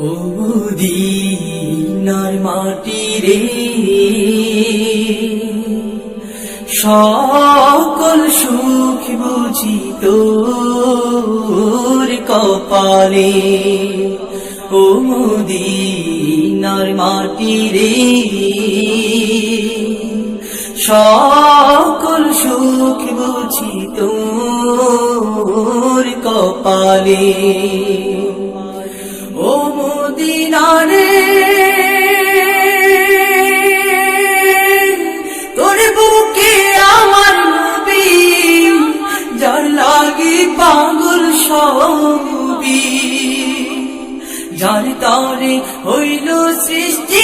ও মদিনার মাটি রে, সকল সুখ বুঝি তোর কপালে। ও মদিনার মাটি রে, সকল সুখ বুঝি তোর কপালে। ও মদিনা রে, তোর বুকে আমার নবী, যার লাগি পাগল সবই, যার তরে হইল সৃষ্টি